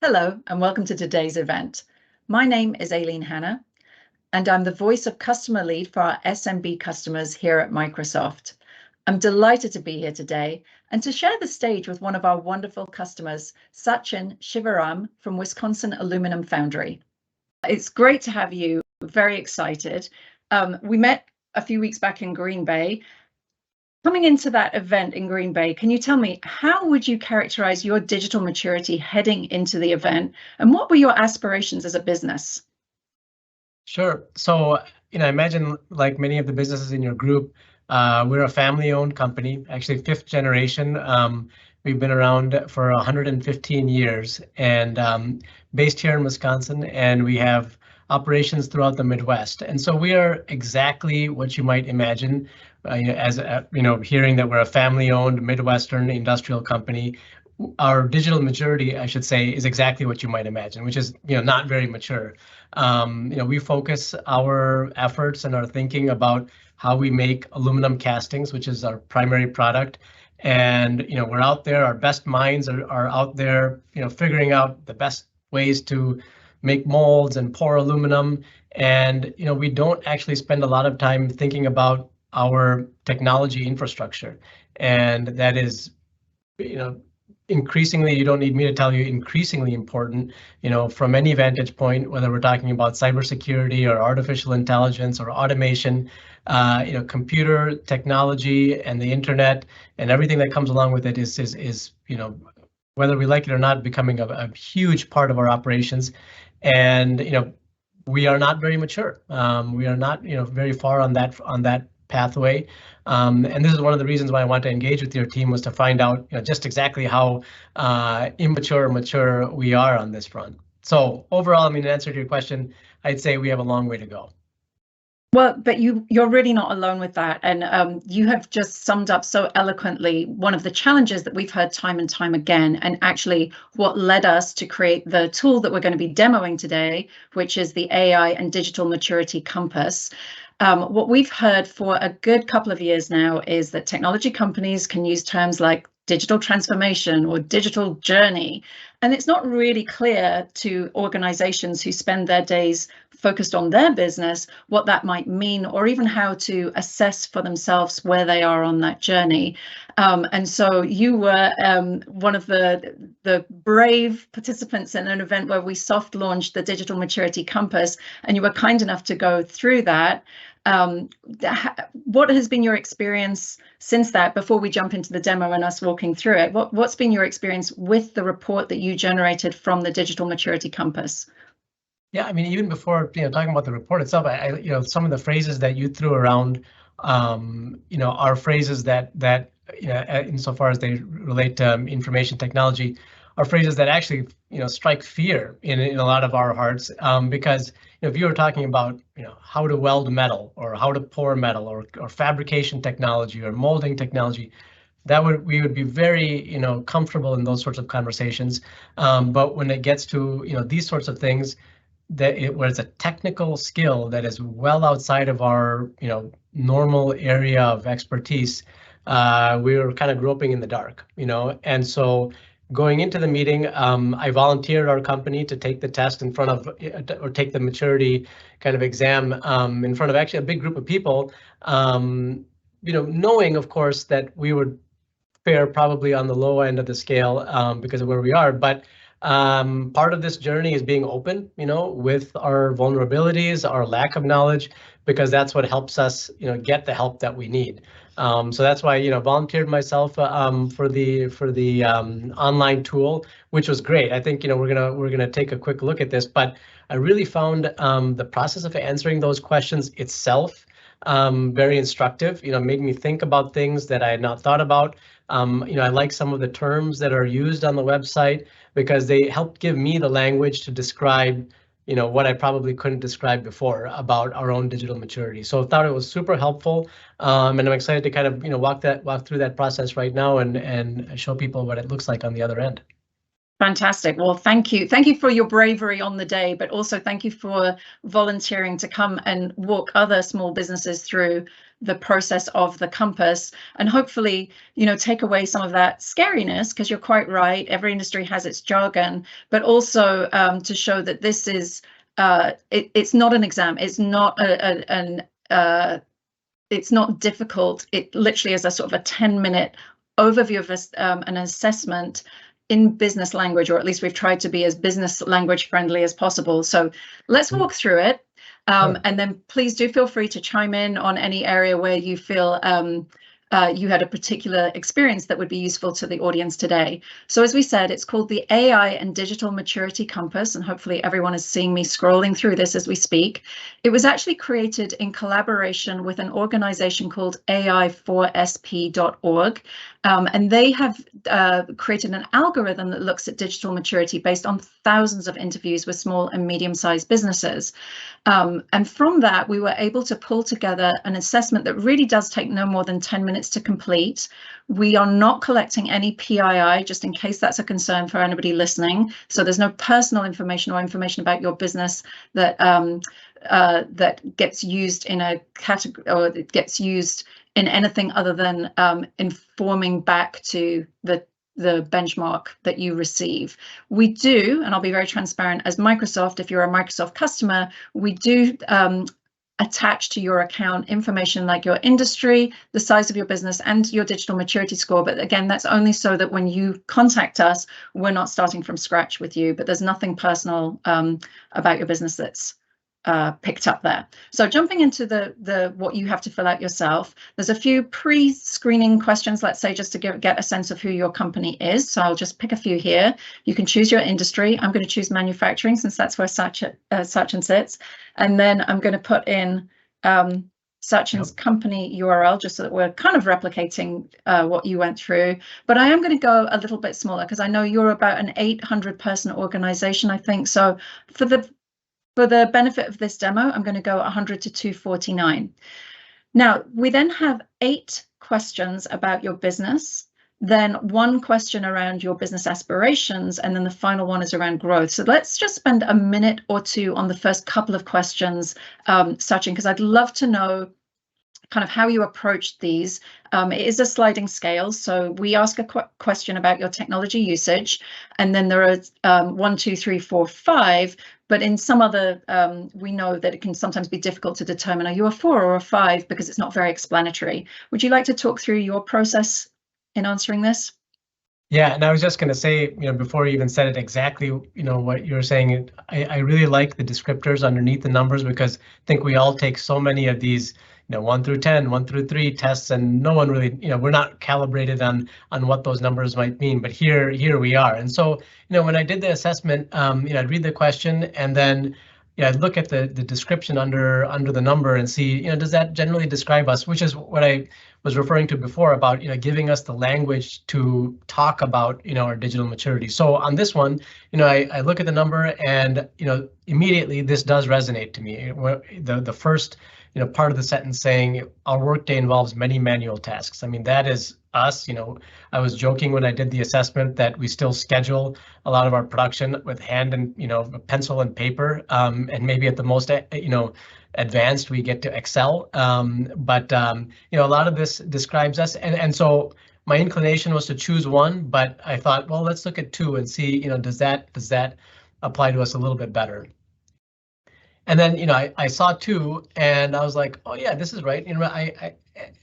Hello, and welcome to today's event. My name is Aileen Hanna, and I'm the voice of customer lead for our SMB customers here at Microsoft. I'm delighted to be here today and to share the stage with one of our wonderful customers, Sachin Shivaram from Wisconsin Aluminum Foundry. It's great to have you, very excited. We met a few weeks back in Green Bay. Coming into that event in Green Bay, can you tell me, how would you characterize your digital maturity heading into the event, and what were your aspirations as a business? Sure. So, I imagine like many of the businesses in your group, we're a family-owned company, actually fifth generation. We've been around for 115 years and based here in Wisconsin, and we have operations throughout the Midwest. And so we are exactly what you might imagine as hearing that we're a family-owned Midwestern industrial company. Our digital maturity, I should say, is exactly what you might imagine, which is not very mature. We focus our efforts and our thinking about how we make aluminum castings, which is our primary product. And we're out there, our best minds are out there, figuring out the best ways to make molds and pour aluminum. And we don't actually spend a lot of time thinking about our technology infrastructure. And that is, increasingly, you don't need me to tell you, increasingly important, from any vantage point, whether we're talking about cybersecurity or artificial intelligence or automation, computer technology and the internet and everything that comes along with it is whether we like it or not, becoming a huge part of our operations. And we are not very mature. We are not very far on that pathway. And this is one of the reasons why I want to engage with your team, was to find out just exactly how immature or mature we are on this front. So overall, in answer to your question, I'd say we have a long way to go. Well, but you're really not alone with that. And you have just summed up so eloquently one of the challenges that we've heard time and time again, and actually what led us to create the tool that we're going to be demoing today, which is the AI and Digital Maturity Compass. What we've heard for a good couple of years now is that technology companies can use terms like digital transformation or digital journey, and it's not really clear to organizations who spend their days focused on their business what that might mean, or even how to assess for themselves where they are on that journey. And so you were one of the brave participants in an event where we soft launched the Digital Maturity Compass, and you were kind enough to go through that. What has been your experience since that, before we jump into the demo and us walking through it? What's been your experience with the report that you generated from the Digital Maturity Compass? Yeah, even before talking about the report itself, I some of the phrases that you threw around, are phrases that insofar as they relate to information technology, are phrases that actually strike fear in a lot of our hearts, because if you were talking about how to weld metal or how to pour metal or fabrication technology or molding technology, we would be very comfortable in those sorts of conversations. But when it gets to these sorts of things, where it's a technical skill that is well outside of our normal area of expertise, we were kind of groping in the dark, and so going into the meeting, I volunteered our company to take the test in front of, or take the maturity kind of exam in front of actually a big group of people, knowing, of course, that we would fare probably on the low end of the scale because of where we are. But part of this journey is being open, with our vulnerabilities, our lack of knowledge, because that's what helps us, get the help that we need. So that's why, volunteered myself for the online tool, which was great. I think we're gonna take a quick look at this, but I really found the process of answering those questions itself very instructive. Made me think about things that I had not thought about. I like some of the terms that are used on the website, because they helped give me the language to describe what I probably couldn't describe before about our own digital maturity. So I thought it was super helpful, and I'm excited to kind of walk through that process right now and show people what it looks like on the other end. Fantastic. Well, thank you. Thank you for your bravery on the day, but also thank you for volunteering to come and walk other small businesses through the process of the compass, and hopefully, take away some of that scariness, because you're quite right. Every industry has its jargon, but also to show that this is, it's not an exam. It's not it's not difficult. It literally is a sort of a 10-minute overview of an assessment in business language, or at least we've tried to be as business language friendly as possible. So let's walk through it. And then please do feel free to chime in on any area where you feel you had a particular experience that would be useful to the audience today. So as we said, it's called the AI and Digital Maturity Compass, and hopefully everyone is seeing me scrolling through this as we speak. It was actually created in collaboration with an organization called AI4SP.org, and they have created an algorithm that looks at digital maturity based on thousands of interviews with small and medium-sized businesses. And from that, we were able to pull together an assessment that really does take no more than 10 minutes to complete. We are not collecting any PII, just in case that's a concern for anybody listening. So there's no personal information or information about your business that that gets used in a category, or it gets used in anything other than informing back to the benchmark that you receive. We do, and I'll be very transparent, as Microsoft, if you're a Microsoft customer, we do attach to your account information like your industry, the size of your business, and your digital maturity score. But again, that's only so that when you contact us, we're not starting from scratch with you, but there's nothing personal about your business that's picked up there. So jumping into the what you have to fill out yourself, there's a few pre-screening questions, let's say, just to get a sense of who your company is. So I'll just pick a few here. You can choose your industry. I'm going to choose manufacturing, since that's where Sachin sits. And then I'm going to put in Sachin's company URL, just so that we're kind of replicating what you went through. But I am going to go a little bit smaller, because I know you're about an 800-person organization, I think. So for the benefit of this demo, I'm going to go 100 to 249. Now, we then have 8 questions about your business, then 1 question around your business aspirations, and then the final one is around growth. So let's just spend a minute or two on the first couple of questions, Sachin, because I'd love to know kind of how you approached these. It is a sliding scale, so we ask a question about your technology usage, and then there are 1, 2, 3, 4, 5. But in some other, we know that it can sometimes be difficult to determine, are you a 4 or a 5, because it's not very explanatory. Would you like to talk through your process in answering this? Yeah, and I was just going to say, before you even said it exactly, what you're saying, I really like the descriptors underneath the numbers, because I think we all take so many of these 1 through 10, 1 through 3 tests, and no one really, we're not calibrated on what those numbers might mean. But here we are. And so, when I did the assessment, I'd read the question, and then I'd look at the description under the number and see, does that generally describe us, which is what I was referring to before about, giving us the language to talk about, our digital maturity. So on this one, I look at the number, and, immediately this does resonate to me. The first part of the sentence saying our workday involves many manual tasks. I mean, that is us. I was joking when I did the assessment that we still schedule a lot of our production with hand and pencil and paper, and maybe at the most advanced we get to Excel. But a lot of this describes us, and so my inclination was to choose 1, but I thought, well, let's look at 2 and see, does that apply to us a little bit better. And then, I saw 2, and I was like, oh yeah, this is right.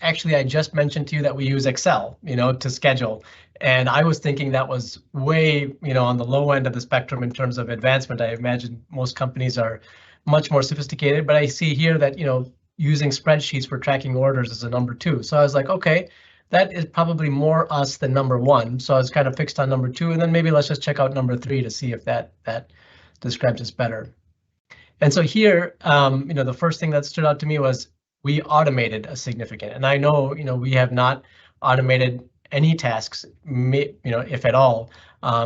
I just mentioned to you that we use Excel, to schedule, and I was thinking that was way, on the low end of the spectrum in terms of advancement. I imagine most companies are much more sophisticated, but I see here that, using spreadsheets for tracking orders is a number 2. So I was like, okay, that is probably more us than number 1. So I was kind of fixed on number 2, and then maybe let's just check out number 3 to see if that describes us better. And so here, the first thing that stood out to me was we automated a significant, and I know, we have not automated any tasks, if at all,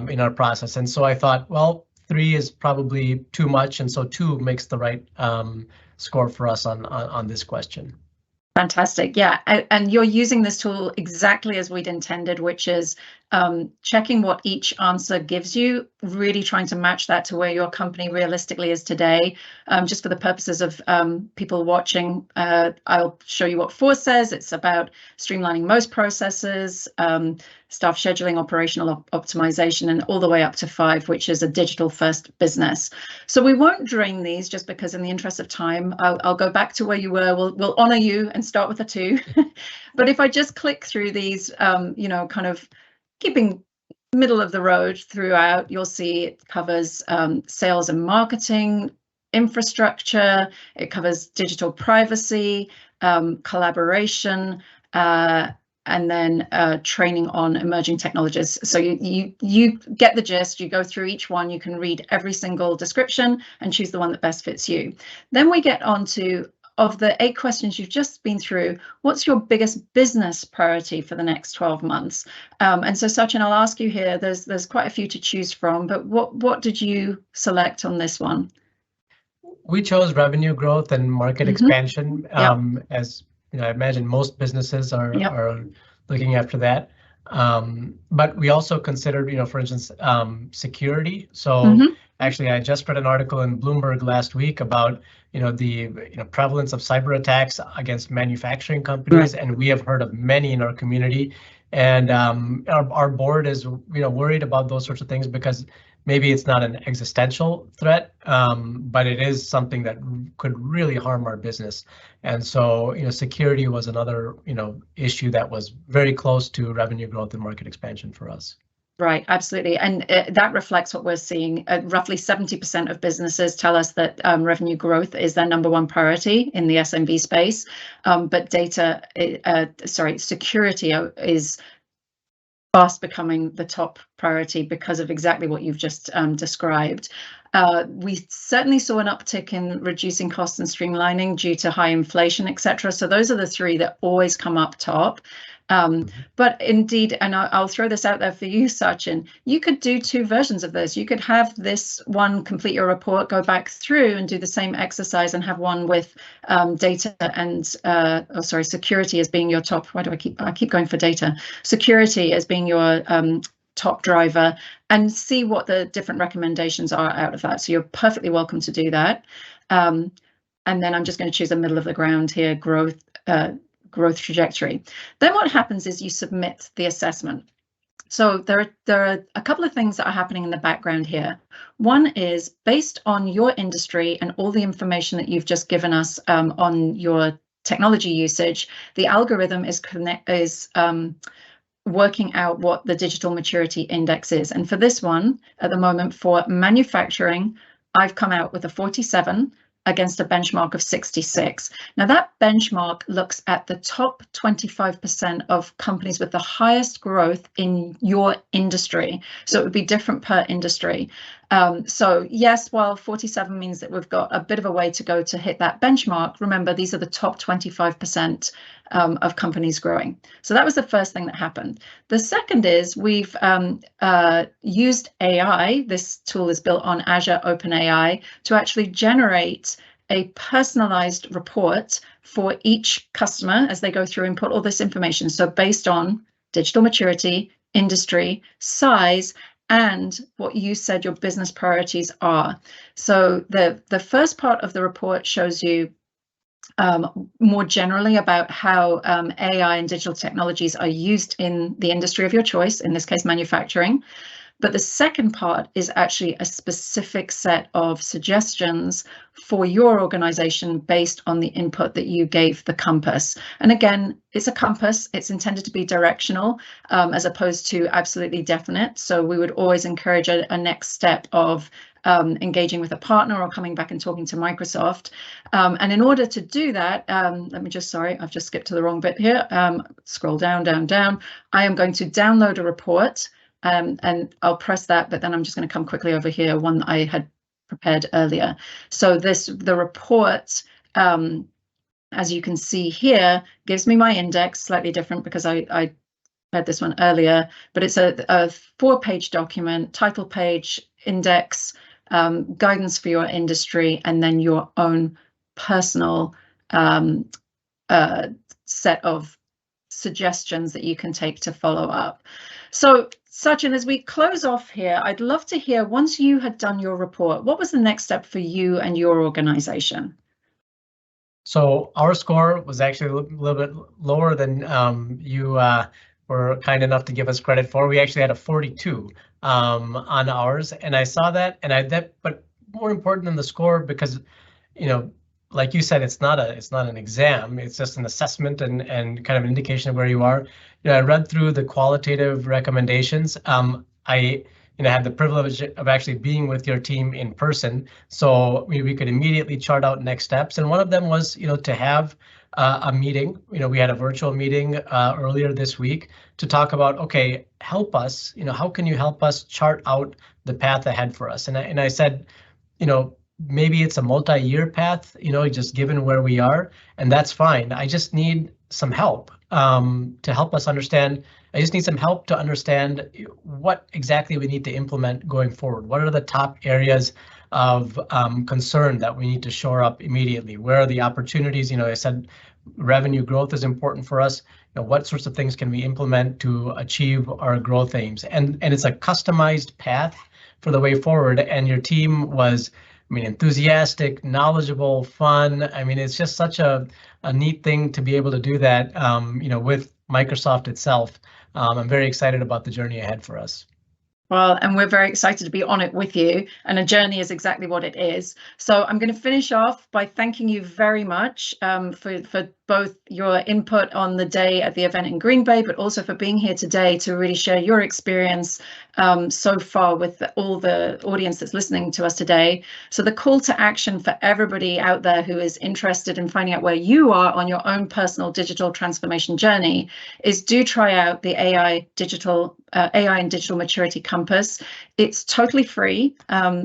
in our process. And so I thought, well, 3 is probably too much, and so 2 makes the right score for us on this question. Fantastic. Yeah, and you're using this tool exactly as we'd intended, which is checking what each answer gives you, really trying to match that to where your company realistically is today. Just for the purposes of people watching, I'll show you what 4 says. It's about streamlining most processes, staff scheduling, operational optimization, and all the way up to 5, which is a digital first business. So we won't drain these just because in the interest of time, I'll go back to where you were. We'll honor you and start with a 2. But if I just click through these, you know, kind of keeping middle of the road throughout, you'll see it covers sales and marketing, infrastructure, it covers digital privacy, collaboration, and then training on emerging technologies. So you get the gist. You go through each one, you can read every single description and choose the one that best fits you. Then we get on to, of the 8 questions you've just been through, what's your biggest business priority for the next 12 months? And so Sachin, I'll ask you here, there's quite a few to choose from, but what did you select on this one? We chose revenue growth and market expansion. As you know, I imagine most businesses are looking after that. But we also considered, you know, for instance, security. So actually, I just read an article in Bloomberg last week about, you know, the prevalence of cyber attacks against manufacturing companies, and we have heard of many in our community. And our board is, you know, worried about those sorts of things because maybe it's not an existential threat, but it is something that could really harm our business. And so, you know, security was another, you know, issue that was very close to revenue growth and market expansion for us. Right, absolutely. And that reflects what we're seeing. Roughly 70% of businesses tell us that revenue growth is their #1 priority in the SMB space. But security is fast becoming the top priority because of exactly what you've just described. We certainly saw an uptick in reducing costs and streamlining due to high inflation, etc. So those are the 3 that always come up top. But indeed, and I'll throw this out there for you, Sachin, you could do 2 versions of this. You could have this one complete your report, go back through and do the same exercise, and have one with data and security as being your top. Why do I keep going for data? Security as being your top driver, and see what the different recommendations are out of that. So you're perfectly welcome to do that. And then I'm just going to choose a middle of the ground here, growth trajectory. Then what happens is you submit the assessment. So there are a couple of things that are happening in the background here. One is based on your industry and all the information that you've just given us on your technology usage, the algorithm is working out what the digital maturity index is. And for this one, at the moment, for manufacturing, I've come out with a 47 against a benchmark of 66. Now that benchmark looks at the top 25% of companies with the highest growth in your industry. So it would be different per industry. So yes, while 47 means that we've got a bit of a way to go to hit that benchmark, remember, these are the top 25% of companies growing. So that was the first thing that happened. The second is we've used AI. This tool is built on Azure OpenAI to actually generate a personalized report for each customer as they go through and put all this information. So based on digital maturity, industry, size, and what you said your business priorities are. So the first part of the report shows you more generally about how AI and digital technologies are used in the industry of your choice, in this case, manufacturing. But the second part is actually a specific set of suggestions for your organization based on the input that you gave the compass. And again, it's a compass. It's intended to be directional as opposed to absolutely definite. So we would always encourage a next step of engaging with a partner or coming back and talking to Microsoft. And in order to do that, let me just, sorry, I've just skipped to the wrong bit here. Scroll down. I am going to download a report. And I'll press that, but then I'm just going to come quickly over here, one that I had prepared earlier. So the report, as you can see here, gives me my index, slightly different because I had this one earlier, but it's a 4-page document, title page, index, guidance for your industry, and then your own personal set of suggestions that you can take to follow up. So Sachin, as we close off here, I'd love to hear, once you had done your report, what was the next step for you and your organization? So our score was actually a little bit lower than you were kind enough to give us credit for. We actually had a 42 on ours, and I saw that, and but more important than the score, because, you know, like you said, it's not an exam. It's just an assessment and kind of an indication of where you are. I read through the qualitative recommendations. I had the privilege of actually being with your team in person, so we could immediately chart out next steps. And one of them was, to have a meeting. We had a virtual meeting earlier this week to talk about, okay, help us. How can you help us chart out the path ahead for us? And I said, maybe it's a multi-year path, just given where we are, and that's fine. I just need some help to help us understand. I just need some help to understand what exactly we need to implement going forward. What are the top areas of concern that we need to shore up immediately? Where are the opportunities? I said revenue growth is important for us. What sorts of things can we implement to achieve our growth aims? And it's a customized path for the way forward. And your team was, enthusiastic, knowledgeable, fun. It's just such a neat thing to be able to do that, with Microsoft itself. I'm very excited about the journey ahead for us. Well, and we're very excited to be on it with you, and a journey is exactly what it is. So I'm going to finish off by thanking you very much for both your input on the day at the event in Green Bay, but also for being here today to really share your experience so far with all the audience that's listening to us today. So the call to action for everybody out there who is interested in finding out where you are on your own personal digital transformation journey is, do try out the AI and Digital Maturity Compass. It's totally free,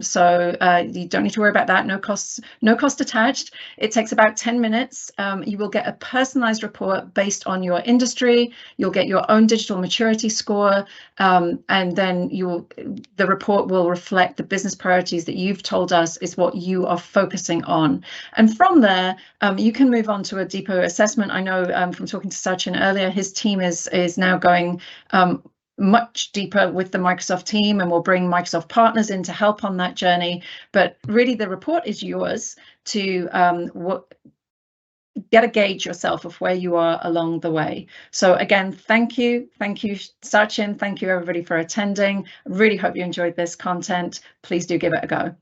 so you don't need to worry about that. No cost attached. It takes about 10 minutes. You will get a personalized report based on your industry. You'll get your own digital maturity score, and then the report will reflect the business priorities that you've told us is what you are focusing on. And from there, you can move on to a deeper assessment. I know from talking to Sachin earlier, his team is now going much deeper with the Microsoft team, and we'll bring Microsoft partners in to help on that journey. But really, the report is yours to get a gauge yourself of where you are along the way. So again, thank you, Sachin. Thank you everybody for attending. Really hope you enjoyed this content. Please do give it a go.